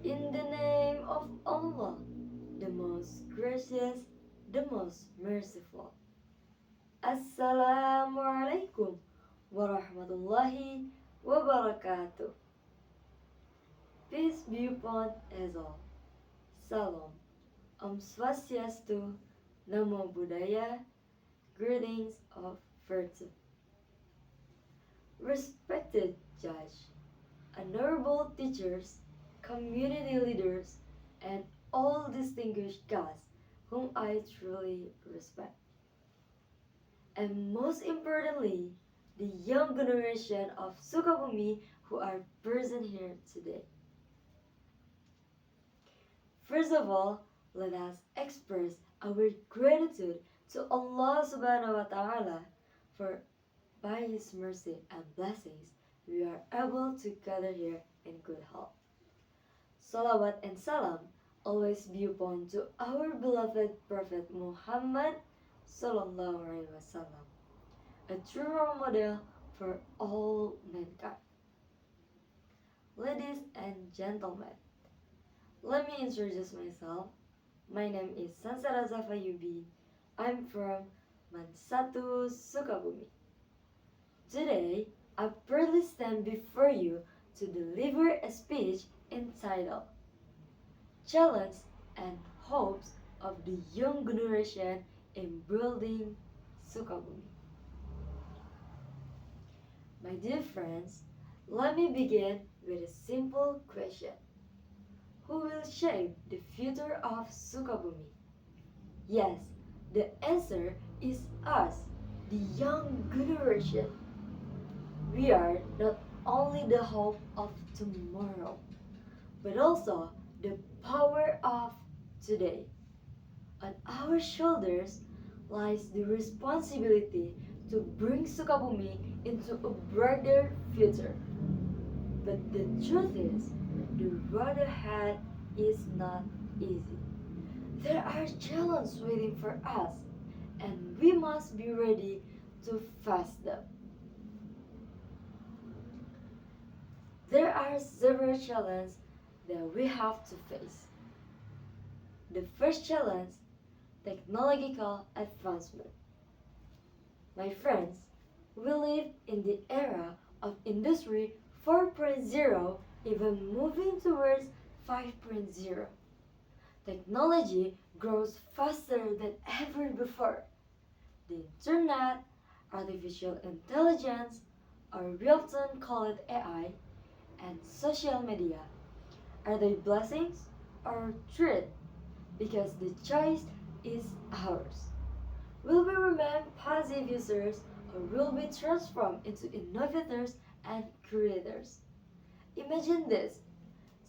In the name of Allah, the most gracious, the most merciful. Assalamu alaikum warahmatullahi wabarakatuh. Peace be upon us all. Salam. Om Swastiastu. Namo Buddhaya. Greetings of virtue. Respected judge, honorable teachers, community leaders, and all distinguished guests whom I truly respect. And most importantly, the young generation of Sukabumi who are present here today. First of all, let us express our gratitude to Allah subhanahu wa ta'ala for by His mercy and blessings we are able to gather here in good health. Salawat and salam always be upon to our beloved Prophet Muhammad sallallahu alaihi wasallam, a true role model for all mankind. Ladies and gentlemen, let me introduce myself. My name is Sansara Zafayubi. I'm from Mansatu, Sukabumi. Today, I proudly stand before you to deliver a speech entitled Challenge and Hopes of the Young Generation in Building Sukabumi. My dear friends, let me begin with a simple question. Who will shape the future of Sukabumi? Yes, the answer is us, the young generation. We are not only the hope of tomorrow, but also the power of today. On our shoulders lies the responsibility to bring Sukabumi into a brighter future. But the truth is, the road ahead is not easy. There are challenges waiting for us, and we must be ready to face them. There are several challenges that we have to face. The first challenge, technological advancement. My friends, we live in the era of Industry 4.0, even moving towards 5.0. Technology grows faster than ever before. The internet, artificial intelligence, or we often call it AI, and social media, are they blessings or threat? Because the choice is ours. Will we remain passive users or will we transform into innovators and creators? Imagine this,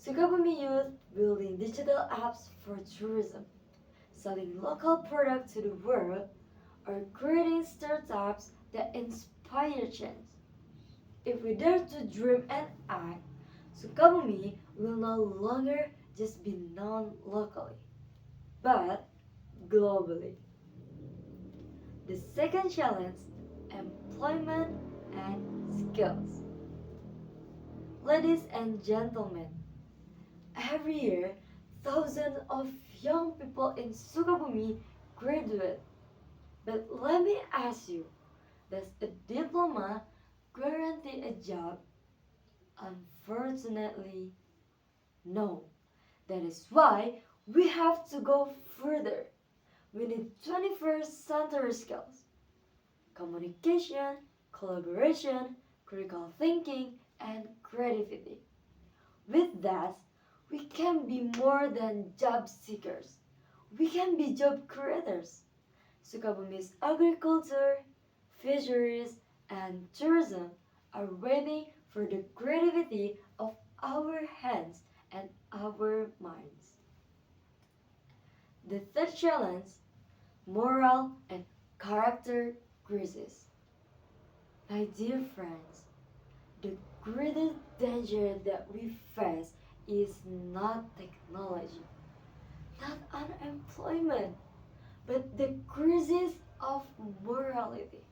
Sukabumi youth building digital apps for tourism, selling local products to the world, or creating startups that inspire change. If we dare to dream and act, Sukabumi will no longer just be known locally, but globally. The second challenge, employment and skills. Ladies and gentlemen, every year, thousands of young people in Sukabumi graduate. But let me ask you, does a diploma guarantee a job? Unfortunately, no. That is why we have to go further. We need 21st century skills. Communication, collaboration, critical thinking, and creativity. With that, we can be more than job seekers. We can be job creators. Sukabumi's agriculture, fisheries, and tourism are waiting for the creativity of our hands and our minds. The third challenge, moral and character crisis. My dear friends, the greatest danger that we face is not technology, not unemployment, but the crisis of morality.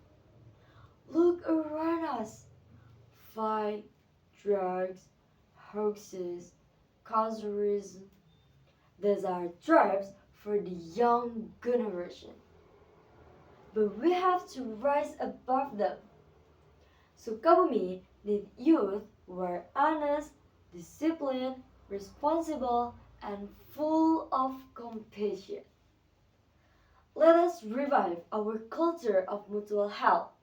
Look around us. Fight, drugs, hoaxes, consumerism. These are traps for the young generation. But we have to rise above them. Sukabumi needs youth who are honest, disciplined, responsible, and full of compassion. Let us revive our culture of mutual help,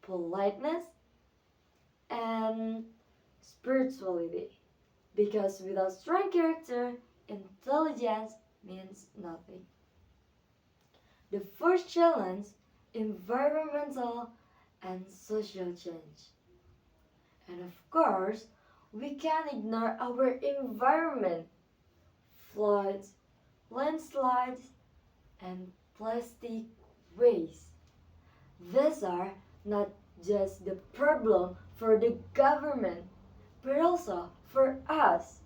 politeness, and spirituality. Because without strong character, intelligence means nothing. The first challenge, environmental and social change. And of course, we can't ignore our environment. Floods, landslides, and plastic waste. These are not just the problem for the government, but also for us.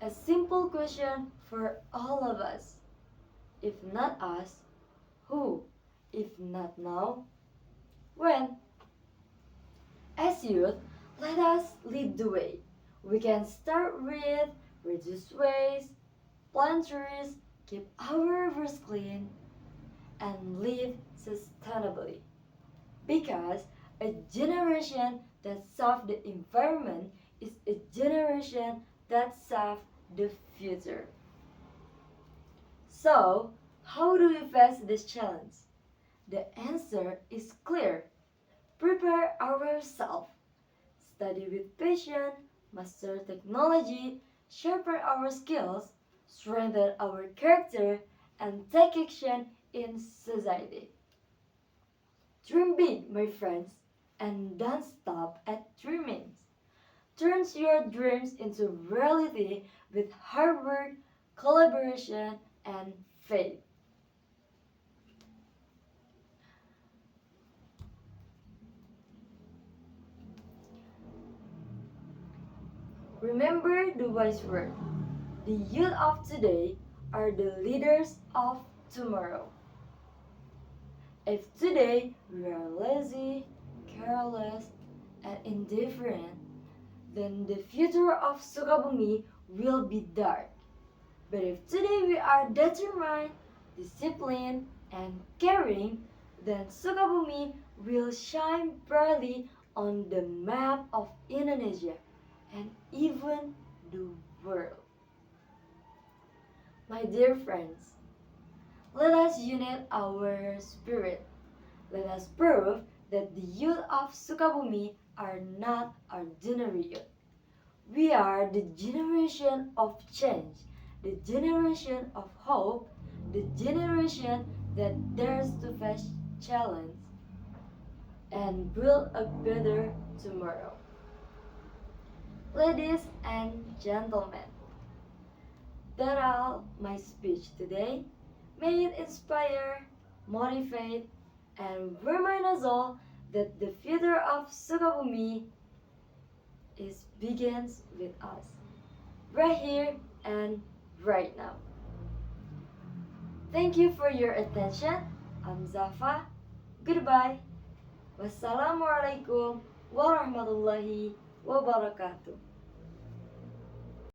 A simple question for all of us. If not us, who? If not now, when? As youth, let us lead the way. We can start with reduce waste, plant trees, keep our rivers clean, and live sustainably. Because a generation that serves the environment is a generation that serves the future. So, how do we face this challenge? The answer is clear. Prepare ourselves, study with passion, master technology, sharpen our skills, strengthen our character, and take action in society. Dream big, my friends, and don't stop at dreaming. Turn your dreams into reality with hard work, collaboration, and faith. Remember the wise word. The youth of today are the leaders of tomorrow. If today we are lazy, careless, and indifferent, then the future of Sukabumi will be dark. But if today we are determined, disciplined, and caring, then Sukabumi will shine brightly on the map of Indonesia and even the world. My dear friends, let us unite our spirit. Let us prove that the youth of Sukabumi are not ordinary youth. We are the generation of change, the generation of hope, the generation that dares to face challenge and build a better tomorrow. Ladies and gentlemen, that's all my speech today. May it inspire, motivate, and remind us all that the future of Sukabumi begins with us, right here and right now. Thank you for your attention. I'm Zafa. Goodbye. Wassalamualaikum warahmatullahi wabarakatuh.